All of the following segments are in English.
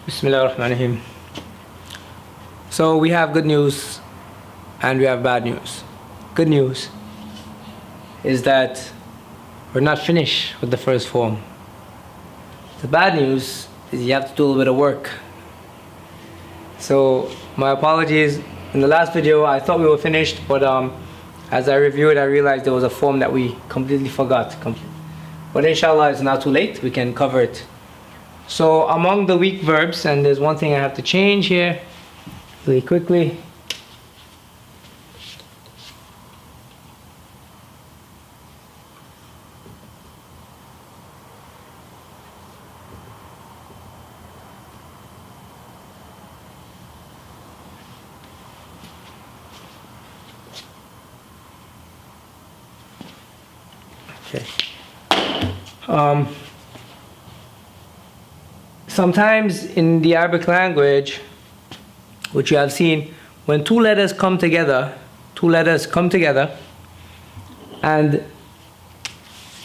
Bismillahirrahmanirrahim. So we have good news and we have bad news. Good news is that we're not finished with the first form. The bad news is you have to do a little bit of work. So my apologies. In the last video I thought we were finished, but as I reviewed I realized there was a form that we completely forgot. But inshallah it's not too late, we can cover it. So among the weak verbs, and there's one thing I have to change here really quickly. Okay. Sometimes in the Arabic language, which you have seen, when two letters come together, and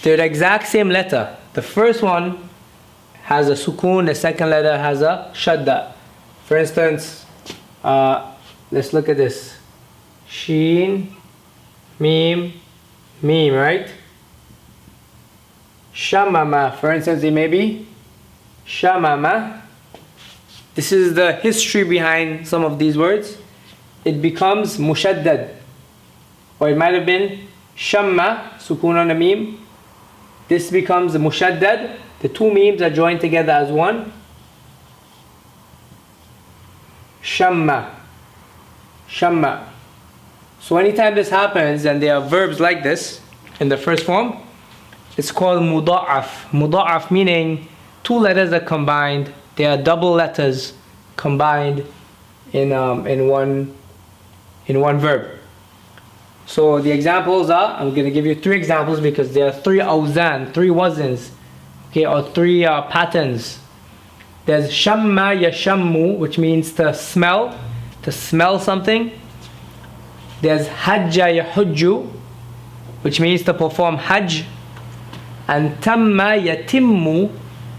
they're the exact same letter. The first one has a sukoon, the second letter has a shadda. For instance, let's look at this. Sheen, Mim, Mim, right? Shamama, for instance, it may be Shamama. This is the history behind some of these words. It becomes mushaddad, or it might have been Shamma, sukoon on the meme. This becomes mushaddad. The two memes are joined together as one. Shamma, Shamma. So anytime this happens and there are verbs like this in the first form, it's called muda'af. Muda'af meaning two letters are combined. They are double letters combined in one verb. So the examples are, I'm going to give you three examples because there are three awzan, three wazns, okay, or three patterns. There's shamma yashammu, which means to smell something. There's hajja yahujju, which means to perform hajj. And tamma yatimmu,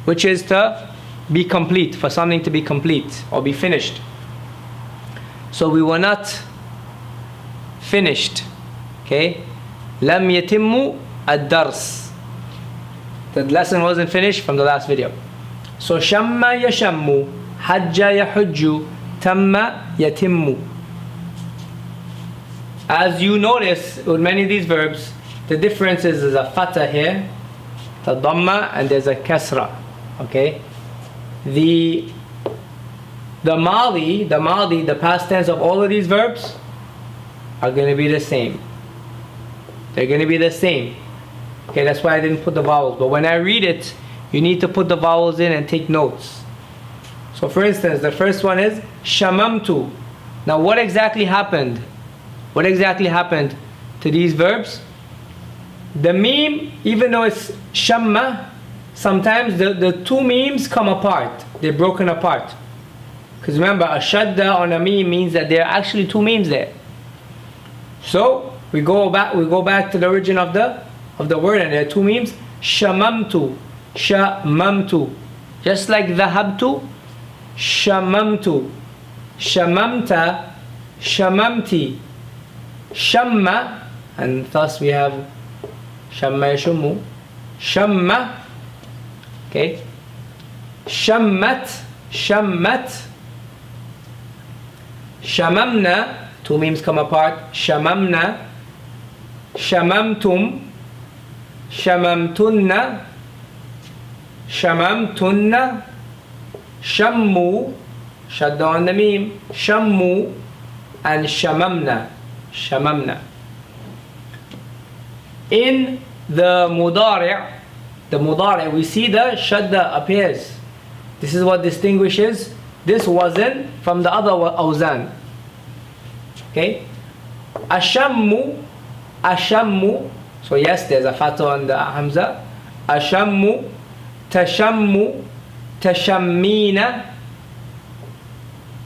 which is to be complete, for something to be complete or be finished. So we were not finished, okay? Lam yatimmu ad-dars. The lesson wasn't finished from the last video. So shamma yashammu, hajja yahujju, tamma yatimmu. As you notice with many of these verbs, the difference is there's a fatha here, the dhamma, and there's a kasra. Okay, the madi, the past tense of all of these verbs are going to be the same. They're going to be the same. Okay, that's why I didn't put the vowels. But when I read it, you need to put the vowels in and take notes. So for instance, the first one is shamamtu. Now what exactly happened? What exactly happened to these verbs? The meme, even though it's shamma, sometimes the two memes come apart. They're broken apart. Because remember, a shadda on a meme means that there are actually two memes there. So we go back to the origin of the word, and there are two memes. Shamamtu, shamamtu. Just like dhahabtu, shamamtu. Shamamta, shamamti. Shamma, and thus we have shamma yashummu. Shamma, okay. Shammat, shammat. Shamamna, two memes come apart. Shamamna. Shamamtum. Shamamtunna. Shamamtunna. Shammu, shadda on the meme. Shammu and shamamna. Shamamna. In the mudari', we see the shadda appears. This is what distinguishes this wazn from the other awzan. Okay? Ashammu, ashammu. So yes, there's a fatha on the hamza. Ashammu, tashammu, tashammina.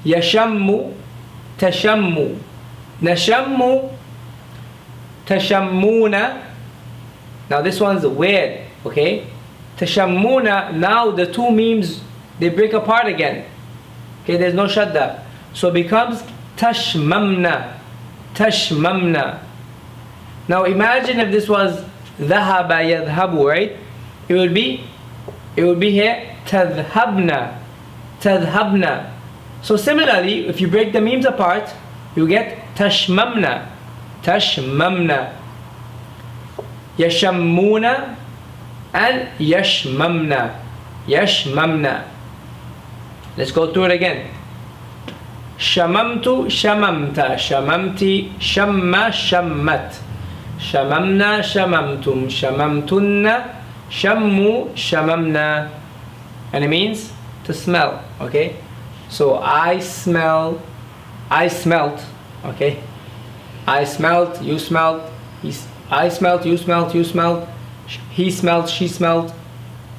Yashammu, tashammu. Nashammu, tashammuna. Now this one's weird, okay? Tashammuna, now the two memes, they break apart again. Okay, there's no shadda. So it becomes tashmamna. Tashmamna. Now imagine if this was dhahaba yadhabu, right? It would be here tadhabna. Tadhabna. So similarly, if you break the memes apart, you get tashmamna. Tashmamna. Yashammuna and yashmamna. Yashmamna. Let's go through it again. Shamamtu, shamamta, shamamti, shamma, shammat. Shamamna, shamamtum, shamamtunna, shammu, shamamna. And it means to smell, okay? So I smell, I smelt, okay? I smelt, you smelt, I smelt, you smelt, you smelt, he smelt, she smelt,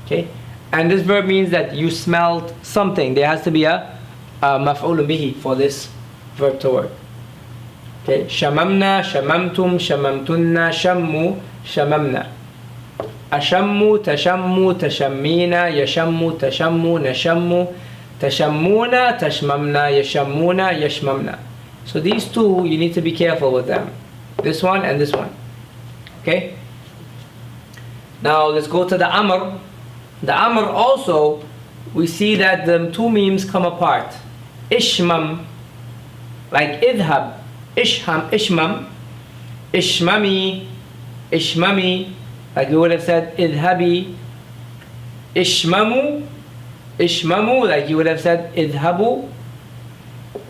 okay? And this verb means that you smelled something. There has to be a maf'ulun bihi for this verb to work. Okay, shamamna, shamamtum, shamamtunna, shammu, shamamna. Ashammu, tashammu, tashammina, yashammu, tashammu, nashammu, tashammuna, tashmamna, yashammuna, yashmamna. So these two, you need to be careful with them. This one and this one. Okay? Now let's go to the amr. The amr also, we see that the two memes come apart. Ishmam, like idhab. Ishham, ishmam. Ishmami, ishmami, like we would have said idhabi. Ishmamu, ishmamu, like you would have said idhabu.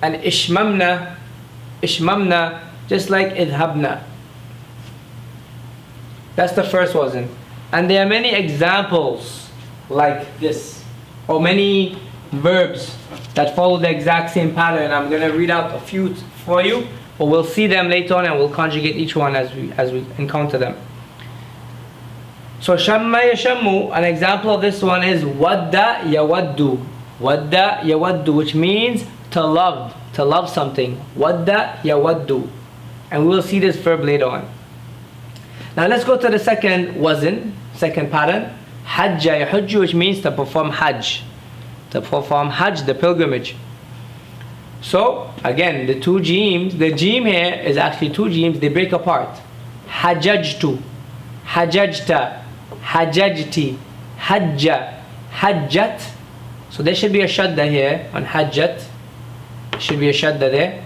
And ishmamna, ishmamna, just like idhabna. That's the first wazn. And there are many examples like this, or many verbs that follow the exact same pattern. I'm going to read out a few for you, but we'll see them later on and we'll conjugate each one as we encounter them. So shamma yashammu, an example of this one is wadda yawaddu. Wadda yawaddu, which means to love something. Wadda yawaddu. And we'll see this verb later on. Now let's go to the second wazn, second pattern. Hajja yahujju, which means to perform hajj. To perform hajj, the pilgrimage. So again, the two jeems, the jeem here is actually two jeems, they break apart. Hajjajtu, hajjajta, hajjajti, hajja, hajjat. So there should be a shadda here on hajjat. Should be a shadda there.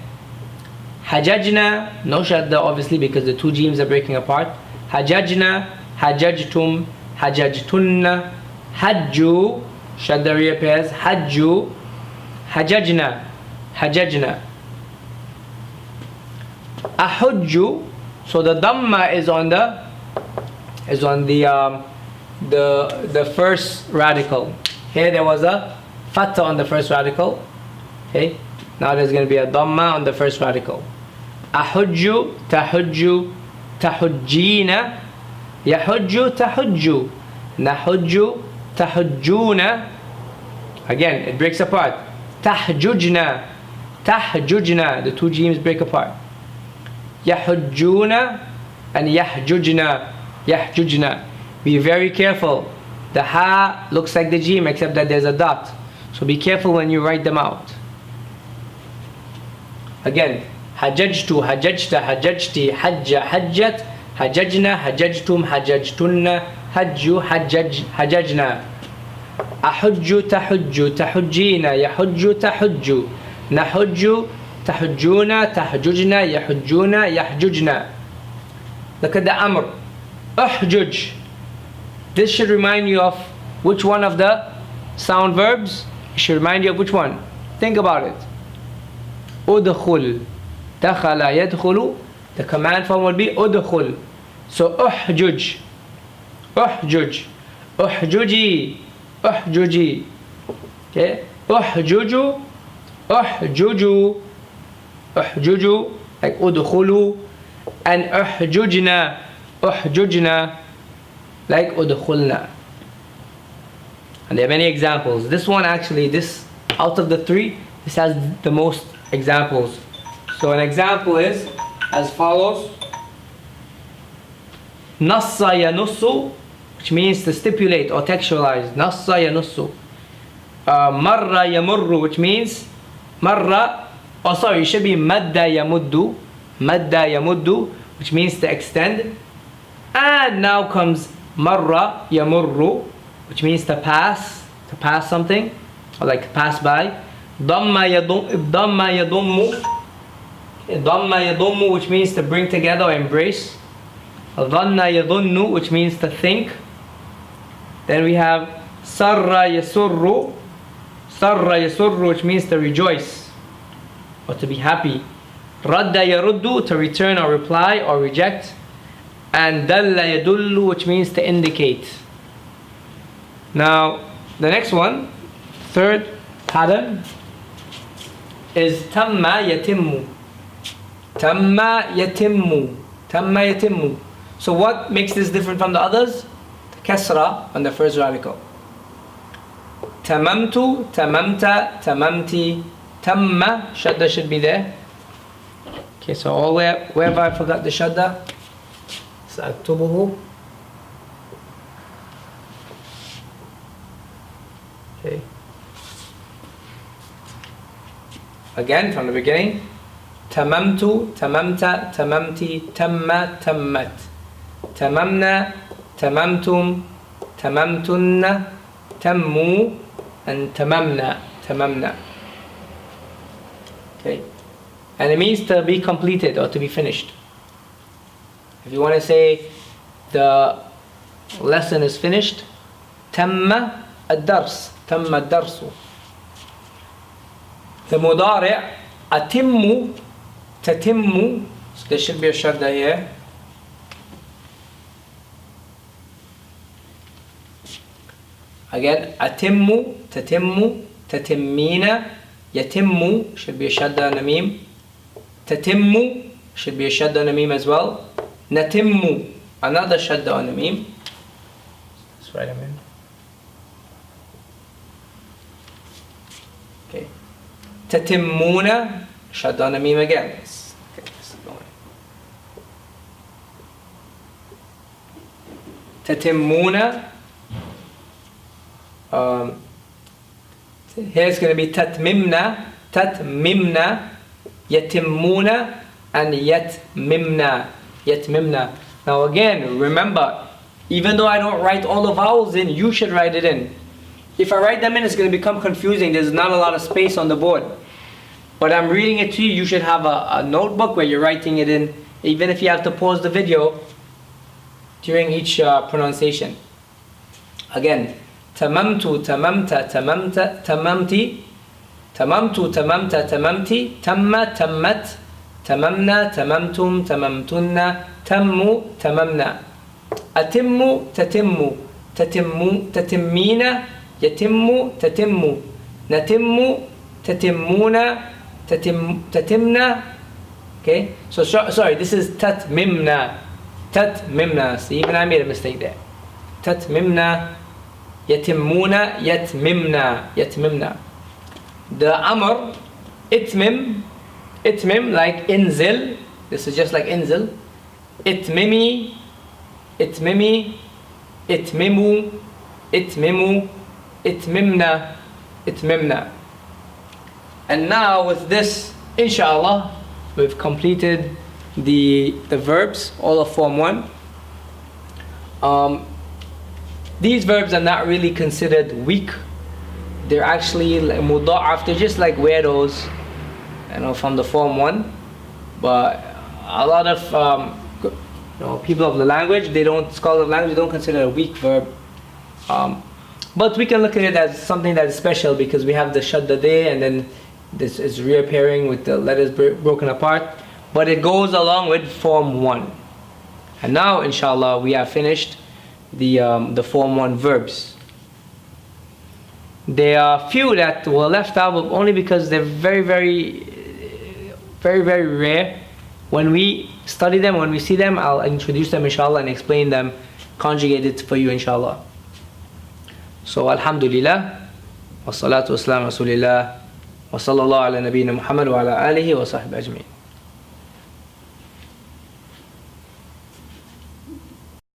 Hajjajna, no shadda obviously because the two jeems are breaking apart. Hajjajna, hajjajtum, hajjajtunna, hajju, shadda reappears, hajju, hajjajna, hajjajna. Ahujju, so the dhamma is on the first radical. Here there was a fatha on the first radical. Okay, now there's going to be a dhamma on the first radical. Ahujju, tahujju, tahujjina, yahujju, tahujju, nahujju, tahujjuna. Again, it breaks apart. Tahjujna, tahjujna. The two jeems break apart. Yahujjuna and yahjujna, yahjujna. Be very careful. The ha looks like the jeem except that there's a dot. So be careful when you write them out. Again, hajjajtu, hajjajta, hajjajti, hajja, hajjat, hajjajna, hajjajtum, hajjajtunna, hajju, hajjajna. Ahujju, tahujju, tahujjina, yahujju, tahujju, nahujju, tahujjuna, tahjujna, yahujjuna, yahjujna. Look at the amr. Uhjuj. This should remind you of which one of the sound verbs? It should remind you of which one? Think about it. Udkhul. Dakhala yadkhulu. The command form will be udkhul. So uhjuj. Uhjuj. Uhjuji. Uhjuji. Okay? Uhjuju. Uhjuju. Uhjuju. Like udkhulu. And uhjujna. Uhjujna. Like udkhulna. And there are many examples. This one actually, this out of the three, this has the most examples. So an example is as follows. Nassa yanussu, which means to stipulate or textualize. Nassa yanussu. Marra yamurru, which means Marra, oh sorry, it should be madda yamuddu. Madda yamuddu, which means to extend. And now comes marra yamurru, which means to pass something, or like pass by. Damma yadummu, which means to bring together or embrace. Dhanna yadunnu, which means to think. Then we have sarra yasurru, which means to rejoice or to be happy. Radda yaruddu, to return or reply or reject. And dalla yadullu, which means to indicate. Now the next one, third pattern, is tamma yatimmu. Tamma yatimmu. Tamma yatimmu. So what makes this different from the others? The kasra on the first radical. Tamamtu, tamamta, tamamti. Tamma, shadda should be there. Okay, so all wherever I forgot the shadda, sa'aktubuhu. Okay. Again from the beginning. Tamamtu, tamamta, tamamti, tamma, tammat. Tamamna, tamamtum, tamamtunna, tammu, and tamamna. Okay. And it means to be completed or to be finished. If you want to say the lesson is finished, tamma ad-dars, tamma ad-darsu. The mudari' atimmu, tatimmu, so there should be a shadda here. Again, atimmu, tatimmu, tatimmina, yatimmu, should be a shadda on the mim. Tatimmu, should be a shadda on the mim as well. Natimmu, another shadda on the mim. Let's write them in. Okay. Tatimmuna, shadda on the mim again. Let's get this going. Tatimmuna. Here it's going to be tatmimna, yatimmuna, and yatmimna. Now again, remember, even though I don't write all the vowels in, you should write it in. If I write them in, it's going to become confusing. There's not a lot of space on the board. But I'm reading it to you. You should have a notebook where you're writing it in, even if you have to pause the video during each pronunciation. Again, tamamtu, tamamta, tamamta, tamamti, tamamtu, tamamta, tamamti, tamma, tammat, tamamna, tamamtum, tamamtunna, tammu, tamamna. Atimmu, tatimmu, tatimmina, yatimmu, tatimmu, natimmu, tatimmuna, tatimna. Okay, so sorry, this is tatmimna. See, even I made a mistake there. Tatmimna, yatimmuna, yatmimna. The amr, itmim, like inzil. This is just like inzil. Itmimi, itmimu, itmimna. And now with this, inshallah, we've completed the verbs, all of Form 1. These verbs are not really considered weak. They're actually muda'af. They're just like weirdos, from the Form 1. But a lot of people of the language, scholars of language, they don't consider it a weak verb. But we can look at it as something that is special because we have the shadda there, and then this is reappearing with the letters broken apart. But it goes along with Form 1. And now, inshallah, we have finished the Form 1 verbs. There are few that were left out, but only because they're very, very rare. When we study them, when we see them, I'll introduce them, inshallah, and explain them, conjugate it for you, inshallah. So, alhamdulillah, wa salatu wa salam wa rasulillah, wa sallallahu ala nabiyyina Muhammad wa ala alihi wa sahbihi ajmeen.